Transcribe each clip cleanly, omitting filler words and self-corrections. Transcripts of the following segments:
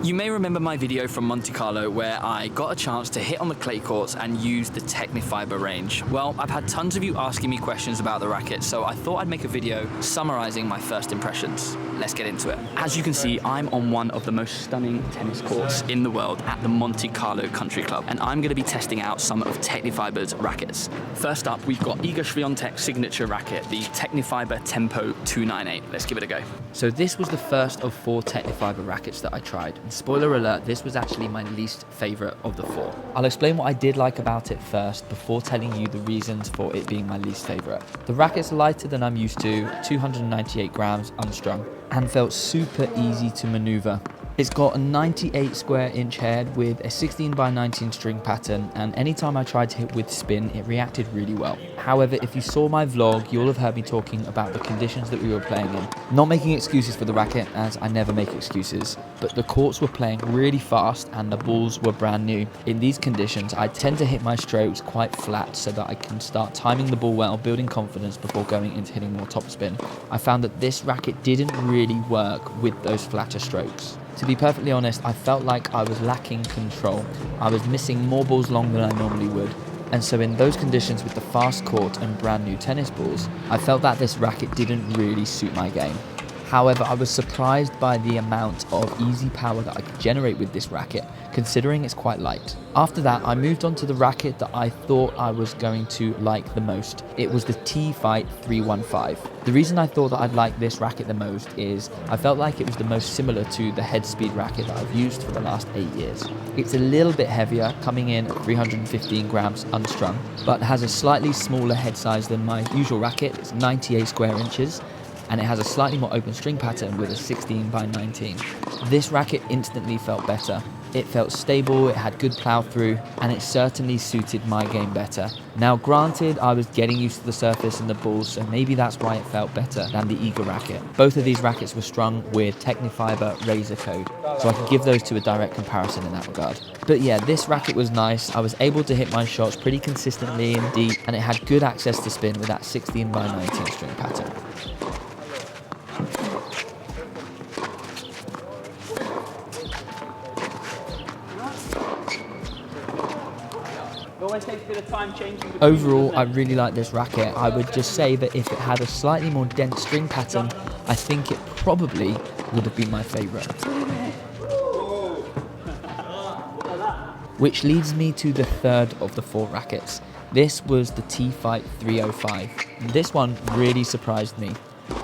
You may remember my video from Monte Carlo where I got a chance to hit on the clay courts and use the Tecnifibre range. Well, I've had tons of you asking me questions about the racket, so I thought I'd make a video summarizing my first impressions. Let's get into it. As you can see, I'm on one of the most stunning tennis courts in the world at the Monte Carlo Country Club, and I'm going to be testing out some of Tecnifibre's rackets. First up, we've got Iga Swiatek's signature racket, the Tecnifibre Tempo 298. Let's give it a go. So this was the first of 4 Tecnifibre rackets that I tried. And spoiler alert, this was actually my least favorite of the 4. I'll explain what I did like about it first before telling you the reasons for it being my least favorite. The racket's lighter than I'm used to, 298 grams unstrung, and felt super easy to maneuver. It's got a 98 square inch head with a 16x19 string pattern, and anytime I tried to hit with spin, it reacted really well. However, if you saw my vlog, you'll have heard me talking about the conditions that we were playing in. Not making excuses for the racket, as I never make excuses, but the courts were playing really fast and the balls were brand new. In these conditions, I tend to hit my strokes quite flat so that I can start timing the ball well, building confidence before going into hitting more topspin. I found that this racket didn't really work with those flatter strokes. To be perfectly honest, I felt like I was lacking control. I was missing more balls long than I normally would. And so in those conditions with the fast court and brand new tennis balls, I felt that this racket didn't really suit my game. However, I was surprised by the amount of easy power that I could generate with this racket, considering it's quite light. After that, I moved on to the racket that I thought I was going to like the most. It was the T-Fight 315. The reason I thought that I'd like this racket the most is I felt like it was the most similar to the head speed racket that I've used for the last 8 years. It's a little bit heavier, coming in at 315 grams unstrung, but has a slightly smaller head size than my usual racket. It's 98 square inches. And it has a slightly more open string pattern with a 16x19. This racket instantly felt better. It felt stable, it had good plow through, and it certainly suited my game better. Now granted, I was getting used to the surface and the balls, so maybe that's why it felt better than the Iga racket. Both of these rackets were strung with Tecnifibre Razor code, so I could give those to a direct comparison in that regard. But yeah, this racket was nice. I was able to hit my shots pretty consistently and deep, and it had good access to spin with that 16x19 string pattern. Overall, I really like this racket. I would just say that if it had a slightly more dense string pattern, I think it probably would have been my favourite. Which leads me to the third of the 4 rackets. This was the T-Fight 305. This one really surprised me.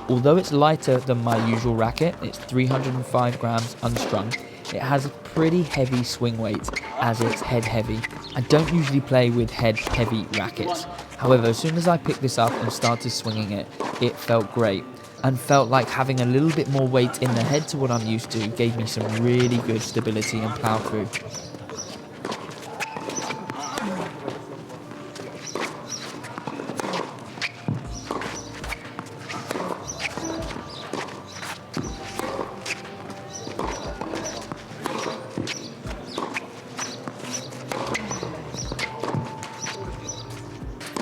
Although it's lighter than my usual racket, it's 305 grams unstrung. It has a pretty heavy swing weight as it's head heavy. I don't usually play with head heavy rackets. However, as soon as I picked this up and started swinging it, it felt great and felt like having a little bit more weight in the head to what I'm used to gave me some really good stability and plow through.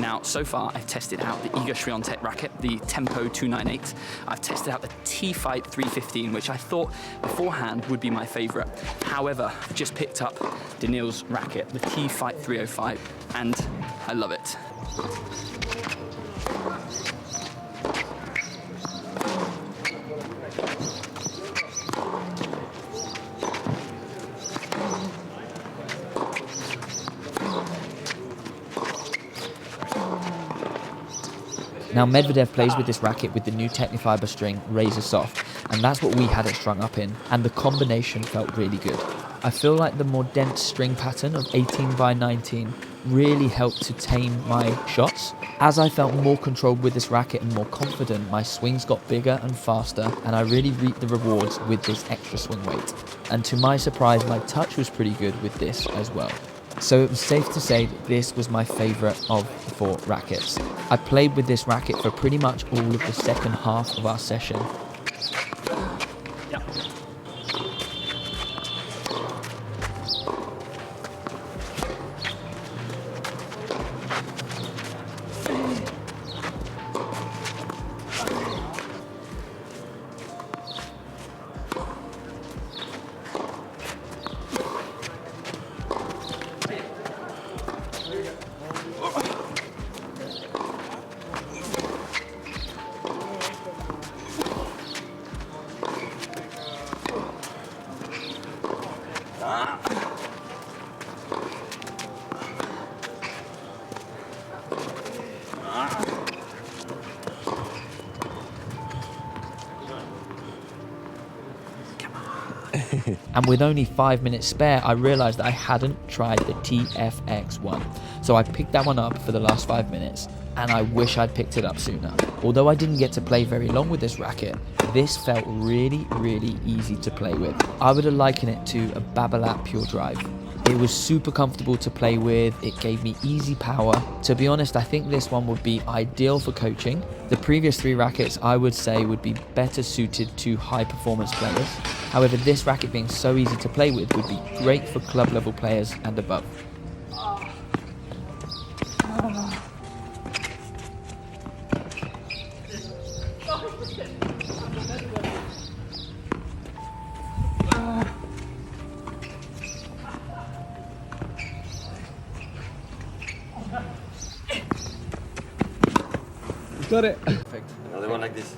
Now, so far, I've tested out the Iga Swiatek racket, the Tempo 298. I've tested out the T-Fight 315, which I thought beforehand would be my favorite. However, I've just picked up Daniil's racket, the T-Fight 305, and I love it. Now Medvedev plays with this racket with the new Tecnifibre string, Razor Soft, and that's what we had it strung up in, and the combination felt really good. I feel like the more dense string pattern of 18x19 really helped to tame my shots. As I felt more controlled with this racket and more confident, my swings got bigger and faster, and I really reaped the rewards with this extra swing weight. And to my surprise, my touch was pretty good with this as well. So it was safe to say that this was my favourite of the 4 rackets. I played with this racket for pretty much all of the second half of our session. And with only 5 minutes spare, I realized that I hadn't tried the TFX one. So I picked that one up for the last 5 minutes, and I wish I'd picked it up sooner. Although I didn't get to play very long with this racket, this felt really, really easy to play with. I would liken it to a Babolat Pure Drive. It was super comfortable to play with, it gave me easy power. To be honest, I think this one would be ideal for coaching. The previous 3 rackets I would say would be better suited to high performance players. However, this racket being so easy to play with would be great for club level players and above. Got it. Perfect. Another one like this.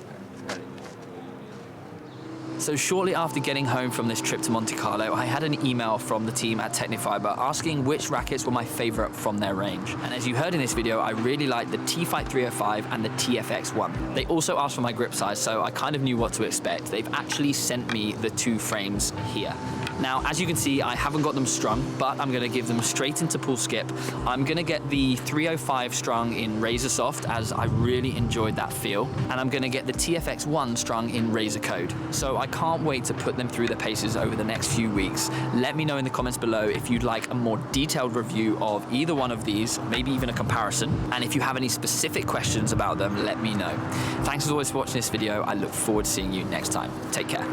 So shortly after getting home from this trip to Monte Carlo, I had an email from the team at Tecnifibre asking which rackets were my favorite from their range. And as you heard in this video, I really liked the T-Fight 305 and the TFX 1. They also asked for my grip size, so I kind of knew what to expect. They've actually sent me the 2 frames here. Now, as you can see, I haven't got them strung, but I'm gonna give them straight into pull skip. I'm gonna get the 305 strung in Razor Soft, as I really enjoyed that feel. And I'm gonna get the TFX 1 strung in Razor Code. So I can't wait to put them through the paces over the next few weeks. Let me know in the comments below if you'd like a more detailed review of either one of these, maybe even a comparison. And if you have any specific questions about them, let me know. Thanks as always for watching this video. I look forward to seeing you next time. Take care.